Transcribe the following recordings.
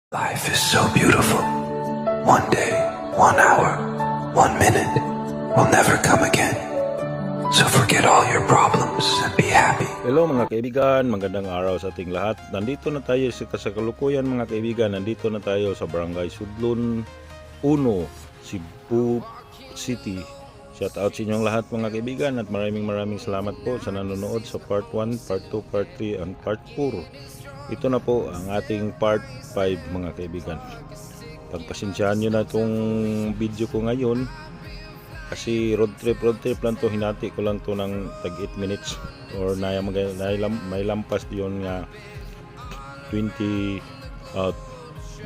Life is so beautiful. One day, 1 hour, 1 minute will never come again. So forget all your problems and be happy. Hello mga kaibigan, magandang araw sa ating lahat. Nandito na tayo sa kasalukuyan mga kaibigan. Nandito na tayo sa Barangay Sudlon 1, Cebu City. Shout out sa inyong lahat mga kaibigan at maraming salamat po sa nanonood sa part 1, part 2, part 3 and part 4. Ito na po ang ating part 5 mga kaibigan. Pagpasensyahan nyo na itong video ko ngayon kasi road trip lang to, hinati ko lang to ng tag 8 minutes or may lampas yun nga 9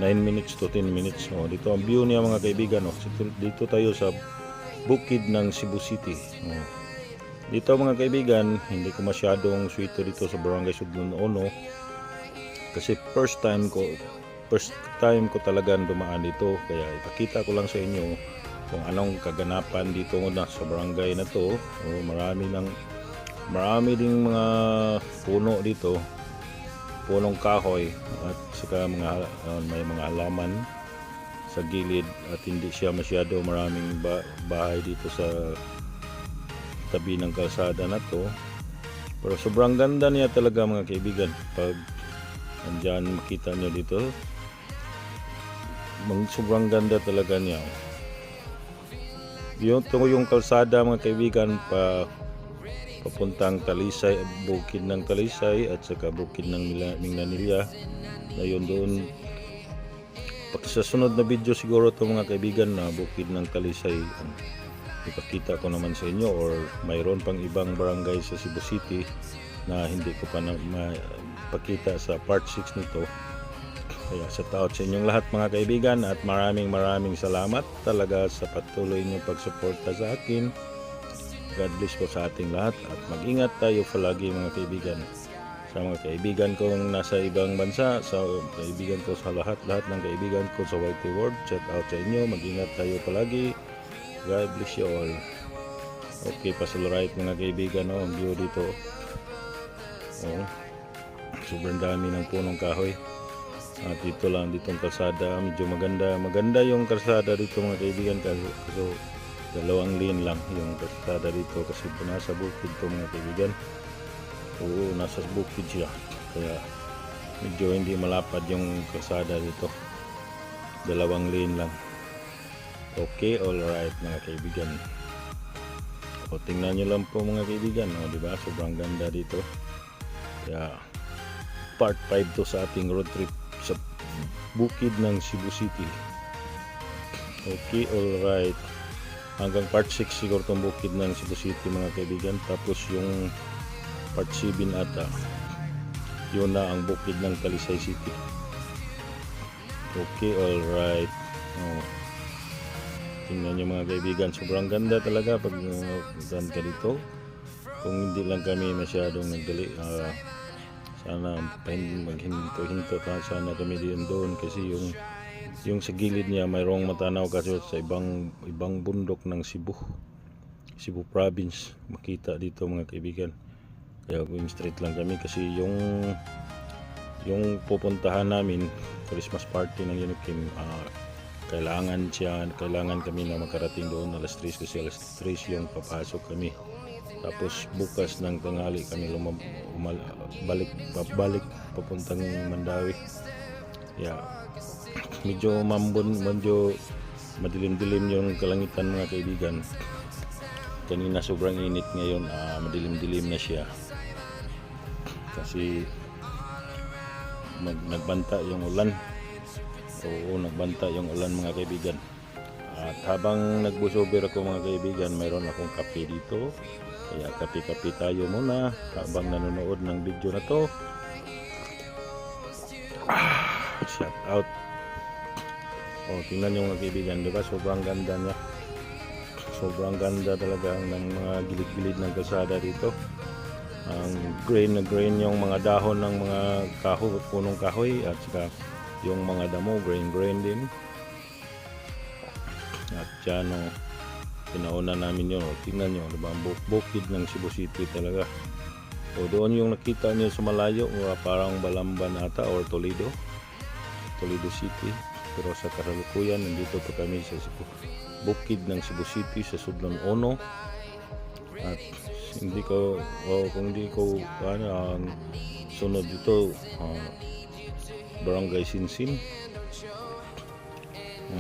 minutes to 10 minutes. Dito ang view niya mga kaibigan. Dito tayo sa bukid ng Cebu City. Dito mga kaibigan, hindi ko masyadong swito dito sa Barangay Sudlon 1 kasi first time ko talagang dumaan dito, kaya ipakita ko lang sa inyo kung anong kaganapan dito na sa barangay na to. Marami ding mga puno dito, punong kahoy at saka may mga halaman sa gilid at hindi siya masyado maraming bahay dito sa tabi ng kalsada na to. Pero sobrang ganda niya talaga mga kaibigan. Pag andyan makita nyo dito, sobrang ganda talaga niya. Yung kalsada mga kaibigan papuntang Talisay, bukid ng Talisay at saka bukid ng Minganilla. Ngayon doon sa sunod na video siguro to mga kaibigan na bukid ng Talisay ipakita ko naman sa inyo, or mayroon pang ibang barangay sa Cebu City na hindi ko pa pakita sa part 6 nito. Kaya sa taot sa inyong lahat mga kaibigan at maraming salamat talaga sa patuloy niyong pagsuporta sa akin. God bless po sa ating lahat at mag-ingat tayo palagi mga kaibigan. Sa mga kaibigan kong nasa ibang bansa, sa kaibigan ko sa lahat ng kaibigan ko sa YT World, shout out sa inyo, mag-ingat tayo palagi. God bless you all. Okay, pasaluright mga kaibigan, ang view dito. Sobrang dami ng punong kahoy. At dito lang, ditong kalsada, medyo maganda yung kalsada dito mga kaibigan. So, 2 lane lang yung kalsada dito kasi nasa bukid to mga kaibigan. Oo, nasa bukid siya. Kaya medyo hindi malapad yung kalsada dito. 2 lane lang. Okay, alright mga kaibigan. Tingnan nyo lang po mga kaibigan, diba? Sobrang ganda dito. Kaya part 5 to sa ating road trip sa bukid ng Cebu City. Okay, alright. Hanggang part 6 siguro itong bukid ng Cebu City mga kaibigan. Tapos yung part 7 ata, yun na ang bukid ng Talisay City. Okay, alright. Tingnan nyo mga kaibigan, sobrang ganda talaga pag saan ka dito. Kung hindi lang kami masyadong nagdali, sana maghinto-hinto sana kami doon kasi yung sa gilid niya mayroong matanaw kasi sa ibang bundok ng Cebu province makita dito mga kaibigan. Kaya going straight lang kami kasi yung pupuntahan namin Christmas party ng Unikim, kailangan kami na makarating doon alas 3 kasi alas 3 yung papasok kami. Tapos bukas ng tanghali kami balik papuntang Mandawi. Medyo madilim-dilim yung kalangitan mga kaibigan. Kanina sobrang init, ngayon madilim-dilim na siya. Kasi nagbanta yung ulan. Oo, nagbanta yung ulan mga kaibigan. At habang nagbusober ako mga kaibigan, mayroon akong kape dito. Kaya kape-kape tayo muna habang nanonood ng video na to. Shout out. Tingnan nyo mga kaibigan, diba? Sobrang ganda niya. Sobrang ganda talaga ng mga gilid-gilid ng kalsada dito. Ang green yung mga dahon ng mga punong kahoy at saka yung mga damo green din. At dyan pinauna namin yun. Tingnan nyo, diba? Bukid ng Cebu City talaga. Doon yung nakita nyo sa malayo, parang Balamban ata or Toledo. Toledo City. Pero sa kasalukuyan, nandito pa kami sa bukid ng Cebu City sa Sudlan Ono. At hindi ko, kung hindi ko ang sunod dito, Barangay Sinsin,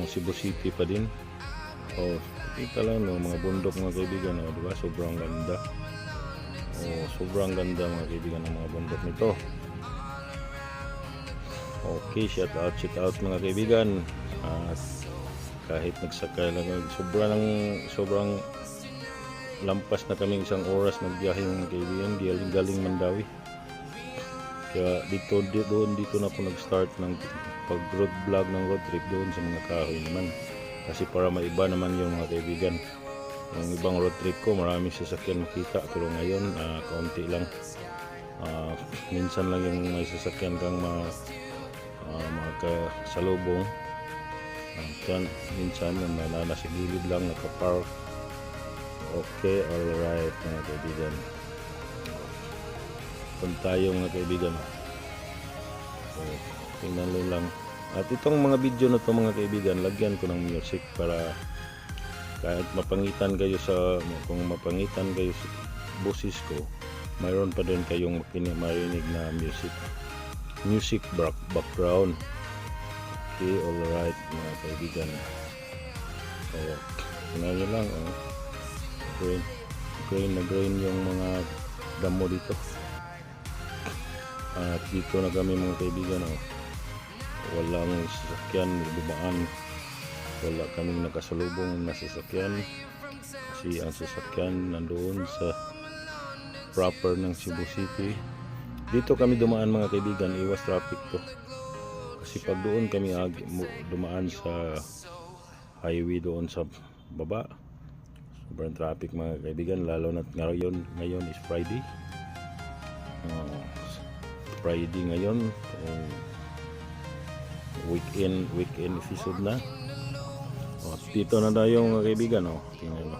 Cebu City pa din. Kita lang no, mga bundok mga kaibigan, diba? Sobrang ganda. Sobrang ganda mga kaibigan ng mga bundok nito. Okay, shout out mga kaibigan. Kahit nagsakay lang, sobrang lampas na kami isang oras nagbiyahe mga kaibigan, galing Mandawi. Kaya dito na po nag-start ng pag-road vlog ng road trip doon sa mga kahoy naman. Kasi para maiba naman yung mga kaibigan. Yung ibang road trip ko, marami sasakyan makita. Pero ngayon, kaunti lang. Minsan lang yung may sasakyan kang makasalubong. Minsan na nasa gilid lang nakapark. Okay, alright mga kaibigan. Kung tayo mga kaibigan. Tingnan nyo lang. At itong mga video na to mga kaibigan, lagyan ko ng music para kahit mapangitan kayo kung mapangitan kayo sa boses ko, mayroon pa din kayong marinig na music background. Okay, alright mga kaibigan. Tingnan nyo lang, green yung mga damo dito. At dito na kami mga kaibigan, walang sasakyan dumaan, wala kaming nakasalubong na sasakyan kasi ang sasakyan nandoon sa proper ng Cebu City. Dito kami dumaan mga kaibigan, iwas traffic to kasi pag doon kami dumaan sa highway doon sa baba, sobrang traffic mga kaibigan, lalo na ngayon is Friday. Ngayon, weekend episode na. Dito na tayo mga kaibigan. Tingnan mo,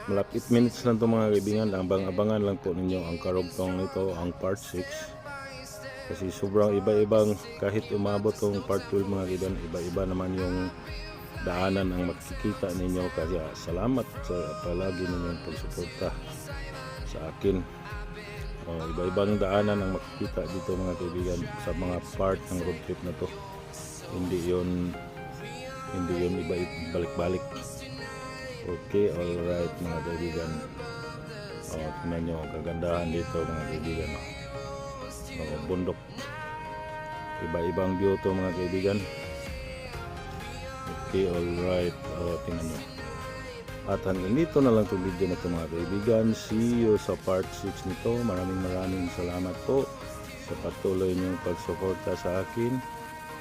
malapit minutes lang to mga kaibigan. Abangan lang po ninyo ang karugtong nito, ang part 6, kasi sobrang iba-ibang, kahit umabot tong part 12 mga kaibigan, iba-iba naman yung daanan ang makikita ninyo. Kaya salamat sa palagi ninyong pagsuporta sa akin. Iba-ibang daanan ang makikita dito mga kaibigan sa mga part ng road trip na to. Hindi yun iba balik-balik. Okay, alright mga kaibigan. Tingnan nyo ang kagandahan dito mga kaibigan. Bundok, iba-ibang view to mga kaibigan. Okay, alright. Tingnan nyo. At hanggang dito na lang itong video na ito mga kaibigan. See you sa part 6 nito. Maraming salamat po sa patuloy niyong pagsuporta sa akin.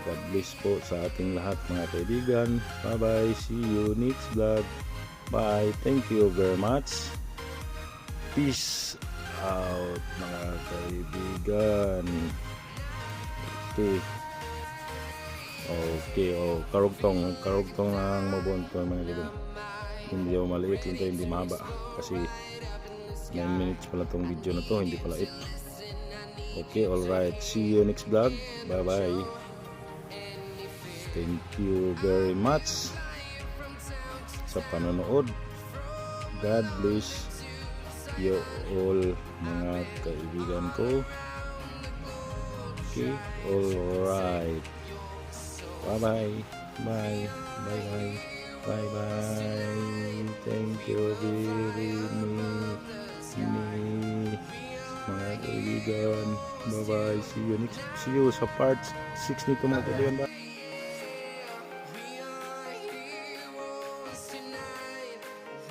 God bless po sa ating lahat mga kaibigan. Bye bye. See you next vlog. Bye. Thank you very much. Peace out mga kaibigan. Okay. Karugtong ang mabunto mga kaibigan. Hindi ako maliit lang ito, hindi mahaba kasi 9 minutes pala itong video na to, hindi pala 8. Okay, alright. See you next vlog. Bye bye. Thank you very much sa panonood. God bless you all mga kaibigan ko. Okay, alright. Bye bye. Bye bye. Bye bye. Thank you very much mga kaibigan. Bye bye. See you sa part 6 nito mga kaibigan.